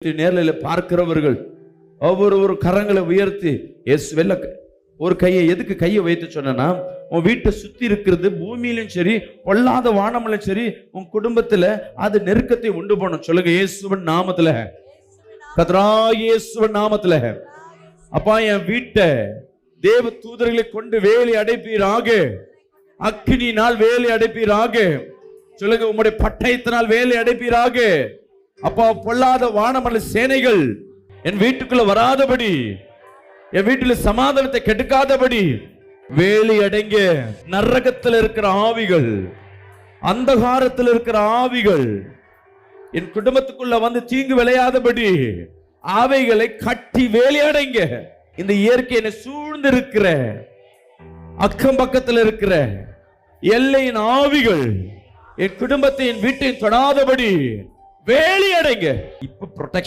நேர்ல பார்க்கிறவர்கள் ஒவ்வொரு கரங்களை உயர்த்தி வெள்ள ஒரு கையை எதுக்கு கையை வைத்து சொன்னா, உன் வீட்டை சுத்தி இருக்கிறது பூமியிலும் சரி பொல்லாத வானமிலும் சரி உன் குடும்பத்துல அது நெருக்கத்தை உண்டு போன சொல்லுங்க. இயேசுவின் நாமத்துல, கத்ரா இயேசுவின் நாமத்துல. அப்பா என் வீட்டை தேவ தூதர்களை கொண்டு வேலி அடைப்பீராக, அக்கினியினால் வேலி அடைப்பீராக. சொல்லுங்க, உம்முடைய பட்டயத்தினால் வேலி அடைப்பீராக. அப்பா பொல்லாத வானமல்ல சேனைகள் என் வீட்டுக்குள்ள வராதபடி, என் வீட்டுல சமாதானத்தை கெடுக்காதபடி வேலி அடைங்க. நரகத்தில் இருக்கிற ஆவிகள், அந்தகாரத்தில் இருக்கிற ஆவிகள் என் குடும்பத்துக்குள்ள வந்து தீங்கு விளையாதபடி ஆவைகளை கட்டி வேலி அடைங்க. இந்த இயற்கையை சூழ்ந்து இருக்கிற அக்கம் பக்கத்தில் இருக்கிற எல்லையின் ஆவிகள் என் குடும்பத்தை என் வீட்டை தொடாதபடி வேலி அடைங்க. இப்ப ப்ரொடெக்ஷன்